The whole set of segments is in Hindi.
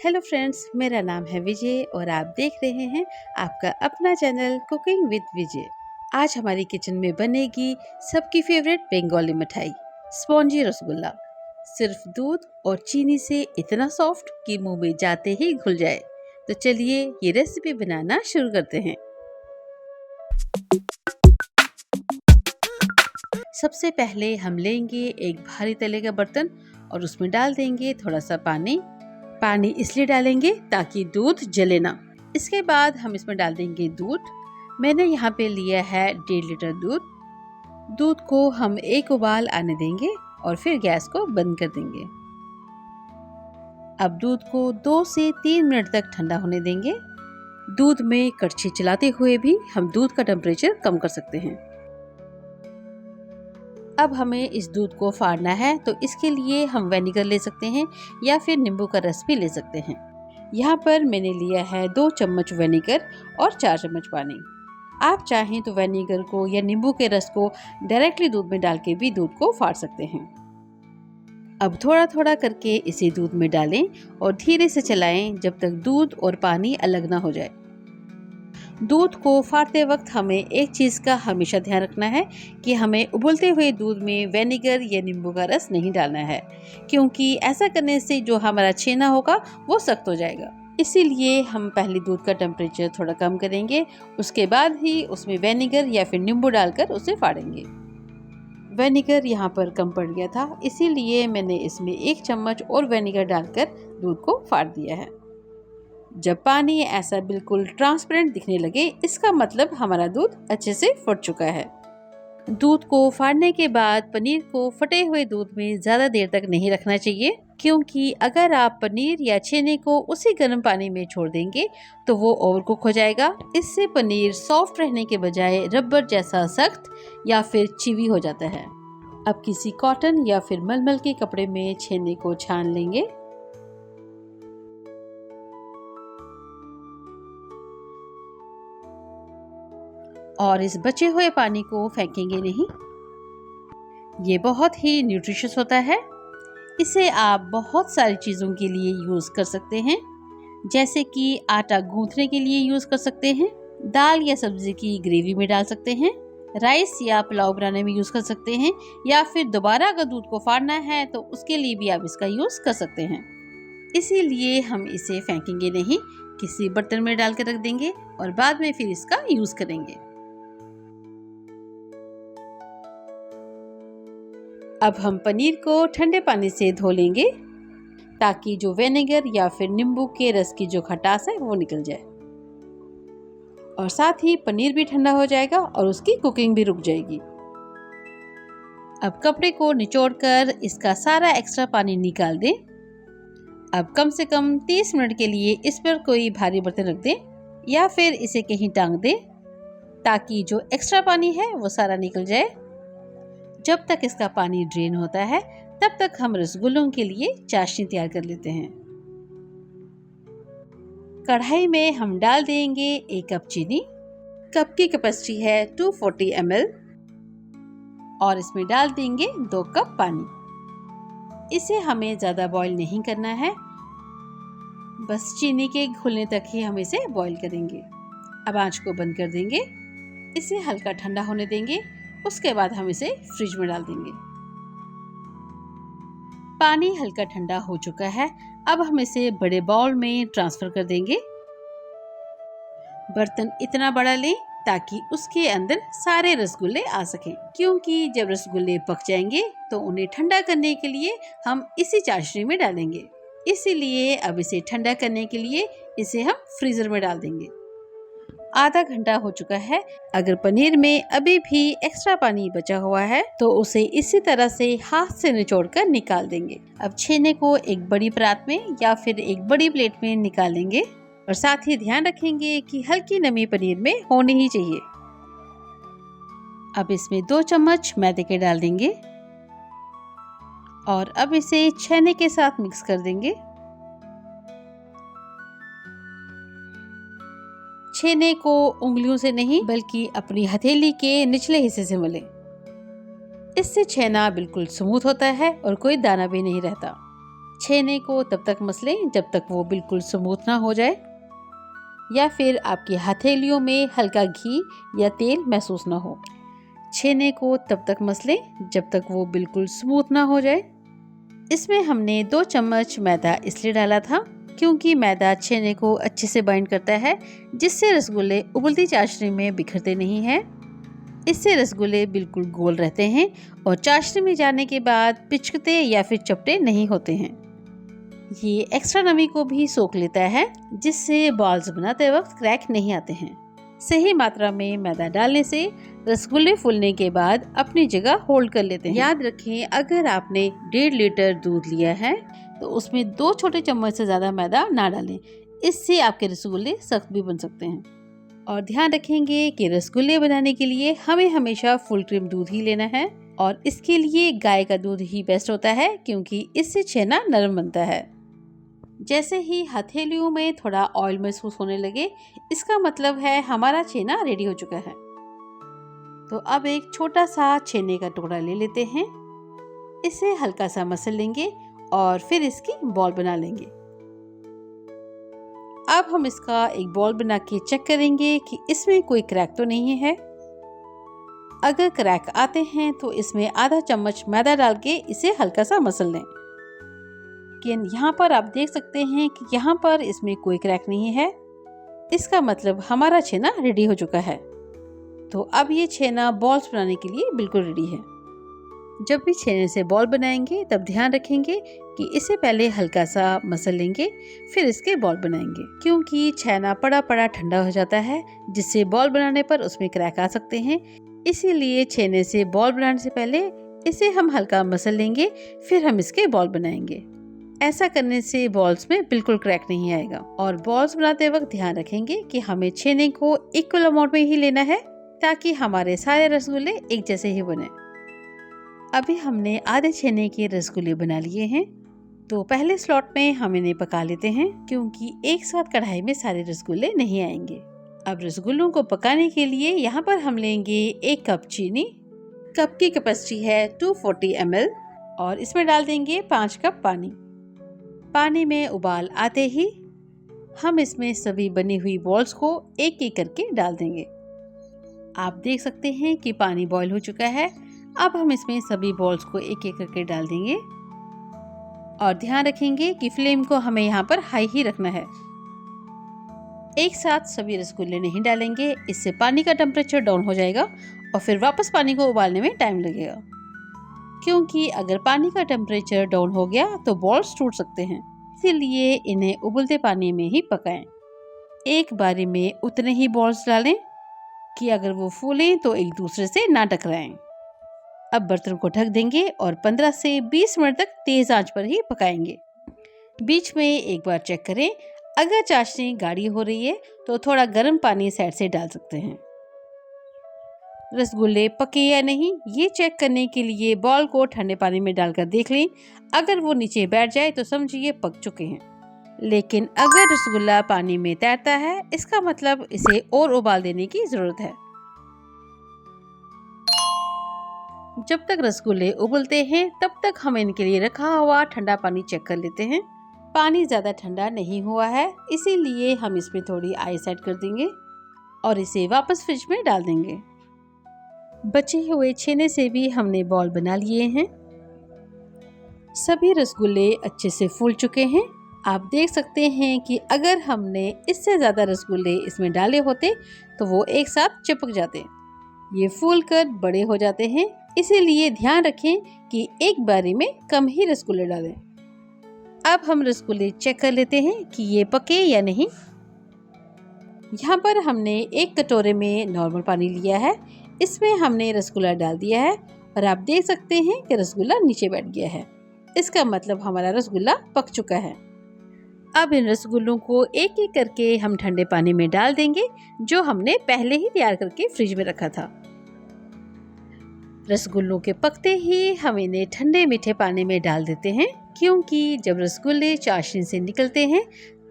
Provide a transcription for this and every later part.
हेलो फ्रेंड्स, मेरा नाम है विजय और आप देख रहे हैं आपका अपना चैनल कुकिंग विद विजय। आज हमारी किचन में बनेगी सबकी फेवरेट बंगाली मिठाई स्पॉन्जी रसगुल्ला। सिर्फ दूध और चीनी से इतना सॉफ्ट कि मुंह में जाते ही घुल जाए। तो चलिए ये रेसिपी बनाना शुरू करते हैं। सबसे पहले हम लेंगे एक भारी तले का बर्तन और उसमें डाल देंगे थोड़ा सा पानी। पानी इसलिए डालेंगे ताकि दूध जले ना। इसके बाद हम इसमें डाल देंगे दूध। मैंने यहाँ पे लिया है 1.5 लीटर दूध। दूध को हम एक उबाल आने देंगे और फिर गैस को बंद कर देंगे। अब दूध को 2 से 3 मिनट तक ठंडा होने देंगे। दूध में कड़छी चलाते हुए भी हम दूध का टेम्परेचर कम कर सकते हैं। अब हमें इस दूध को फाड़ना है, तो इसके लिए हम विनेगर ले सकते हैं या फिर नींबू का रस भी ले सकते हैं। यहाँ पर मैंने लिया है 2 चम्मच विनेगर और 4 चम्मच पानी। आप चाहें तो विनेगर को या नींबू के रस को डायरेक्टली दूध में डाल के भी दूध को फाड़ सकते हैं। अब थोड़ा थोड़ा करके इसे दूध में डालें और धीरे से चलाएं जब तक दूध और पानी अलग ना हो जाए। दूध को फाड़ते वक्त हमें एक चीज़ का हमेशा ध्यान रखना है कि हमें उबलते हुए दूध में विनेगर या नींबू का रस नहीं डालना है, क्योंकि ऐसा करने से जो हमारा छेना होगा वो सख्त हो जाएगा। इसीलिए हम पहले दूध का टेम्परेचर थोड़ा कम करेंगे, उसके बाद ही उसमें विनेगर या फिर नींबू डालकर उसे फाड़ेंगे। विनेगर यहाँ पर कम पड़ गया था, इसीलिए मैंने इसमें 1 चम्मच और विनेगर डालकर दूध को फाड़ दिया है। जब पानी ऐसा बिल्कुल ट्रांसपेरेंट दिखने लगे, इसका मतलब हमारा दूध अच्छे से फट चुका है। दूध को फाड़ने के बाद पनीर को फटे हुए दूध में ज़्यादा देर तक नहीं रखना चाहिए, क्योंकि अगर आप पनीर या छेने को उसी गर्म पानी में छोड़ देंगे तो वो ओवरकुक हो जाएगा। इससे पनीर सॉफ्ट रहने के बजाय रबर जैसा सख्त या फिर चिवी हो जाता है। अब किसी कॉटन या फिर मलमल के कपड़े में छेने को छान लेंगे और इस बचे हुए पानी को फेंकेंगे नहीं। ये बहुत ही न्यूट्रिशियस होता है। इसे आप बहुत सारी चीज़ों के लिए यूज़ कर सकते हैं, जैसे कि आटा गूंथने के लिए यूज़ कर सकते हैं, दाल या सब्जी की ग्रेवी में डाल सकते हैं, राइस या पुलाव बनाने में यूज़ कर सकते हैं, या फिर दोबारा अगर दूध को फाड़ना है तो उसके लिए भी आप इसका यूज़ कर सकते हैं। इसीलिए हम इसे फेंकेंगे नहीं, किसी बर्तन में डाल कर रख देंगे और बाद में फिर इसका यूज़ करेंगे। अब हम पनीर को ठंडे पानी से धो लेंगे ताकि जो विनेगर या फिर नींबू के रस की जो खटास है वो निकल जाए, और साथ ही पनीर भी ठंडा हो जाएगा और उसकी कुकिंग भी रुक जाएगी। अब कपड़े को निचोड़कर इसका सारा एक्स्ट्रा पानी निकाल दें। अब कम से कम 30 मिनट के लिए इस पर कोई भारी बर्तन रख दें या फिर इसे कहीं टांग दें, ताकि जो एक्स्ट्रा पानी है वो सारा निकल जाए। जब तक इसका पानी ड्रेन होता है तब तक हम रसगुल्लों के लिए चाशनी तैयार कर लेते हैं। कढ़ाई में हम डाल देंगे 1 कप चीनी। कप की कैपेसिटी है 240 ml और इसमें डाल देंगे 2 कप पानी। इसे हमें ज़्यादा बॉईल नहीं करना है, बस चीनी के घुलने तक ही हम इसे बॉईल करेंगे। अब आंच को बंद कर देंगे, इसे हल्का ठंडा होने देंगे, उसके बाद हम इसे फ्रिज में डाल देंगे। पानी हल्का ठंडा हो चुका है, अब हम इसे बड़े बाउल में ट्रांसफर कर देंगे। बर्तन इतना बड़ा लें ताकि उसके अंदर सारे रसगुल्ले आ सकें, क्योंकि जब रसगुल्ले पक जाएंगे तो उन्हें ठंडा करने के लिए हम इसी चाशनी में डालेंगे। इसीलिए अब इसे ठंडा करने के लिए इसे हम फ्रीजर में डाल देंगे। आधा घंटा हो चुका है। अगर पनीर में अभी भी एक्स्ट्रा पानी बचा हुआ है तो उसे इसी तरह से हाथ से निचोड़कर निकाल देंगे। अब छेने को एक बड़ी परात में या फिर एक बड़ी प्लेट में निकालेंगे और साथ ही ध्यान रखेंगे कि हल्की नमी पनीर में होनी ही चाहिए। अब इसमें 2 चम्मच मैदे के डाल देंगे और अब इसे छेने के साथ मिक्स कर देंगे। छेने को उंगलियों से नहीं बल्कि अपनी हथेली के निचले हिस्से से मलें। इससे छेना बिल्कुल स्मूथ होता है और कोई दाना भी नहीं रहता। छेने को तब तक मसलें जब तक वो बिल्कुल स्मूथ ना हो जाए या फिर आपकी हथेलियों में हल्का घी या तेल महसूस ना हो। छेने को तब तक मसलें जब तक वो बिल्कुल स्मूथ ना हो जाए। इसमें हमने 2 चम्मच मैदा इसलिए डाला था क्योंकि मैदा छेने को अच्छे से बाइंड करता है, जिससे रसगुल्ले उबलती चाशनी में बिखरते नहीं हैं। इससे रसगुल्ले बिल्कुल गोल रहते हैं और चाशनी में जाने के बाद पिचकते या फिर चपटे नहीं होते हैं। ये एक्स्ट्रा नमी को भी सोख लेता है, जिससे बॉल्स बनाते वक्त क्रैक नहीं आते हैं। सही मात्रा में मैदा डालने से रसगुल्ले फूलने के बाद अपनी जगह होल्ड कर लेते हैं। याद रखें, अगर आपने 1.5 लीटर दूध लिया है तो उसमें 2 छोटे चम्मच से ज्यादा मैदा ना डालें, इससे आपके रसगुल्ले सख्त भी बन सकते हैं। और ध्यान रखेंगे कि रसगुल्ले बनाने के लिए हमें हमेशा फुल क्रीम दूध ही लेना है और इसके लिए गाय का दूध ही बेस्ट होता है क्योंकि इससे छेना नरम बनता है। जैसे ही हथेलियों में थोड़ा ऑयल महसूस होने लगे, इसका मतलब है हमारा छेना रेडी हो चुका है। तो अब एक छोटा सा छेने का टुकड़ा ले लेते हैं, इसे हल्का सा मसल लेंगे और फिर इसकी बॉल बना लेंगे। अब हम इसका एक बॉल बना के चेक करेंगे कि इसमें कोई क्रैक तो नहीं है। अगर क्रैक आते हैं तो इसमें आधा चम्मच मैदा डाल के इसे हल्का सा मसल लें। लेकिन यहाँ पर आप देख सकते हैं कि यहाँ पर इसमें कोई क्रैक नहीं है, इसका मतलब हमारा छेना रेडी हो चुका है। तो अब ये छेना बॉल्स बनाने के लिए बिल्कुल रेडी है। जब भी छेने से बॉल बनाएंगे तब ध्यान रखेंगे कि इसे पहले हल्का सा मसल लेंगे, फिर इसके बॉल बनाएंगे, क्योंकि छेना पड़ा पड़ा ठंडा हो जाता है, जिससे बॉल बनाने पर उसमें क्रैक आ सकते हैं। इसीलिए छेने से बॉल बनाने से पहले इसे हम हल्का मसल लेंगे, फिर हम इसके बॉल बनाएंगे। ऐसा करने से बॉल्स में बिल्कुल क्रैक नहीं आएगा। और बॉल्स बनाते वक्त ध्यान रखेंगे कि हमें छेने को इक्वल अमाउंट में ही लेना है ताकि हमारे सारे रसगुल्ले एक जैसे ही बने। अभी हमने आधे छेने के रसगुल्ले बना लिए हैं, तो पहले स्लॉट में हम इन्हें पका लेते हैं क्योंकि एक साथ कढ़ाई में सारे रसगुल्ले नहीं आएंगे। अब रसगुल्लों को पकाने के लिए यहाँ पर हम लेंगे 1 कप चीनी। कप की कैपेसिटी है 240 ml और इसमें डाल देंगे 5 कप पानी। पानी में उबाल आते ही हम इसमें सभी बनी हुई बॉल्स को एक एक करके डाल देंगे। आप देख सकते हैं कि पानी बॉईल हो चुका है। अब हम इसमें सभी बॉल्स को एक एक करके डाल देंगे और ध्यान रखेंगे कि फ्लेम को हमें यहाँ पर हाई ही रखना है। एक साथ सभी रसगुल्ले नहीं डालेंगे, इससे पानी का टेम्परेचर डाउन हो जाएगा और फिर वापस पानी को उबालने में टाइम लगेगा, क्योंकि अगर पानी का टेम्परेचर डाउन हो गया तो बॉल्स टूट सकते हैं। इसीलिए इन्हें उबलते पानी में ही पकाएं। एक बारी में उतने ही बॉल्स डालें कि अगर वो फूलें तो एक दूसरे से ना टकराएं। अब बर्तन को ढक देंगे और 15 से 20 मिनट तक तेज आंच पर ही पकाएंगे। बीच में एक बार चेक करें, अगर चाशनी गाढ़ी हो रही है तो थोड़ा गर्म पानी साइड से डाल सकते हैं। रसगुल्ले पके या नहीं ये चेक करने के लिए बॉल को ठंडे पानी में डालकर देख लें। अगर वो नीचे बैठ जाए तो समझिए पक चुके हैं, लेकिन अगर रसगुल्ला पानी में तैरता है इसका मतलब इसे और उबाल देने की जरूरत है। जब तक रसगुल्ले उबलते हैं तब तक हम इनके लिए रखा हुआ ठंडा पानी चेक कर लेते हैं। पानी ज़्यादा ठंडा नहीं हुआ है, इसीलिए हम इसमें थोड़ी आइस ऐड कर देंगे और इसे वापस फ्रिज में डाल देंगे। बचे हुए छेने से भी हमने बॉल बना लिए हैं। सभी रसगुल्ले अच्छे से फूल चुके हैं। आप देख सकते हैं कि अगर हमने इससे ज़्यादा रसगुल्ले इसमें डाले होते तो वो एक साथ चिपक जाते। ये फूल कर बड़े हो जाते हैं, इसीलिए ध्यान रखें कि एक बारी में कम ही रसगुल्ले डालें। अब हम रसगुल्ले चेक कर लेते हैं कि ये पके या नहीं। यहाँ पर हमने एक कटोरे में नॉर्मल पानी लिया है, इसमें हमने रसगुल्ला डाल दिया है और आप देख सकते हैं कि रसगुल्ला नीचे बैठ गया है। इसका मतलब हमारा रसगुल्ला पक चुका है। अब इन रसगुल्लों को एक एक करके हम ठंडे पानी में डाल देंगे, जो हमने पहले ही तैयार करके फ्रिज में रखा था। रसगुल्लों के पकते ही हम इन्हें ठंडे मीठे पानी में डाल देते हैं, क्योंकि जब रसगुल्ले चाशनी से निकलते हैं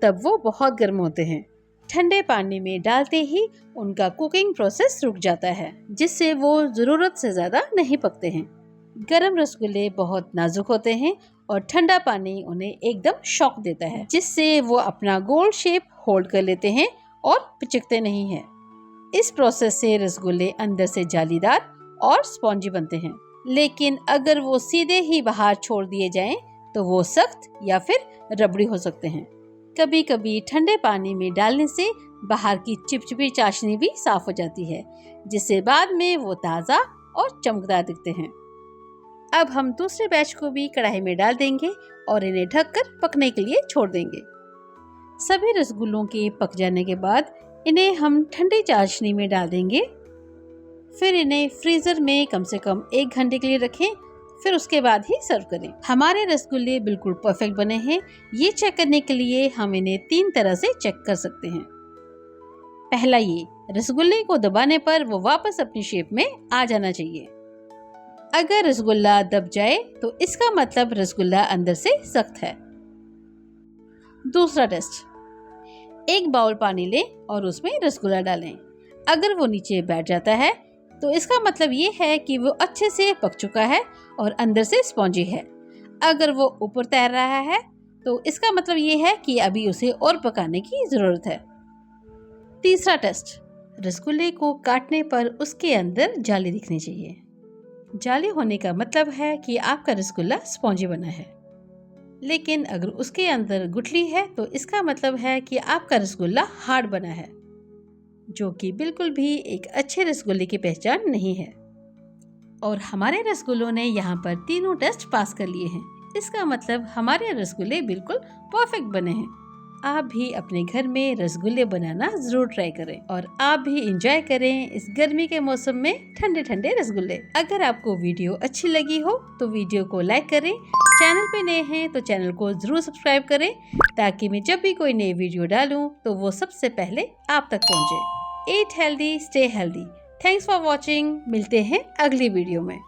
तब वो बहुत गर्म होते हैं। ठंडे पानी में डालते ही उनका कुकिंग प्रोसेस रुक जाता है, जिससे वो ज़रूरत से ज़्यादा नहीं पकते हैं। गरम रसगुल्ले बहुत नाजुक होते हैं और ठंडा पानी उन्हें एकदम शॉक देता है, जिससे वो अपना गोल शेप होल्ड कर लेते हैं और पिचकते नहीं हैं। इस प्रोसेस से रसगुल्ले अंदर से जालीदार और स्पॉन्जी बनते हैं। लेकिन अगर वो सीधे ही बाहर छोड़ दिए जाएं, तो वो सख्त या फिर रबड़ी हो सकते हैं। कभी कभी ठंडे पानी में डालने से बाहर की चिपचिपी चाशनी भी साफ हो जाती है, जिससे बाद में वो ताज़ा और चमकदार दिखते हैं। अब हम दूसरे बैच को भी कढ़ाई में डाल देंगे और इन्हें ढककर पकने के लिए छोड़ देंगे। सभी रसगुल्लों के पक जाने के बाद इन्हें हम ठंडी चाशनी में डाल देंगे। फिर इन्हें फ्रीजर में कम से कम 1 घंटे के लिए रखें, फिर उसके बाद ही सर्व करें। हमारे रसगुल्ले बिल्कुल परफेक्ट बने हैं। ये चेक करने के लिए हम इन्हें 3 तरह से चेक कर सकते हैं। पहला, ये रसगुल्ले को दबाने पर वो वापस अपनी शेप में आ जाना चाहिए। अगर रसगुल्ला दब जाए तो इसका मतलब रसगुल्ला अंदर से सख्त है। दूसरा टेस्ट, 1 बाउल पानी लें और उसमें रसगुल्ला डालें। अगर वो नीचे बैठ जाता है तो इसका मतलब ये है कि वो अच्छे से पक चुका है और अंदर से स्पॉन्जी है। अगर वो ऊपर तैर रहा है तो इसका मतलब ये है कि अभी उसे और पकाने की ज़रूरत है। तीसरा टेस्ट, रसगुल्ले को काटने पर उसके अंदर जाली दिखनी चाहिए। जाली होने का मतलब है कि आपका रसगुल्ला स्पॉन्जी बना है। लेकिन अगर उसके अंदर गुठली है तो इसका मतलब है कि आपका रसगुल्ला हार्ड बना है, जो कि बिल्कुल भी एक अच्छे रसगुल्ले की पहचान नहीं है। और हमारे रसगुल्लों ने यहाँ पर तीनों टेस्ट पास कर लिए हैं। इसका मतलब हमारे रसगुल्ले बिल्कुल परफेक्ट बने हैं। आप भी अपने घर में रसगुल्ले बनाना जरूर ट्राई करें और आप भी एंजॉय करें इस गर्मी के मौसम में ठंडे ठंडे रसगुल्ले। अगर आपको वीडियो अच्छी लगी हो तो वीडियो को लाइक करें। चैनल पे नए हैं तो चैनल को जरूर सब्सक्राइब करें, ताकि मैं जब भी कोई नई वीडियो डालूं तो वो सबसे पहले आप तक पहुंचे। Eat healthy, stay healthy. Thanks for watching. मिलते हैं अगली वीडियो में।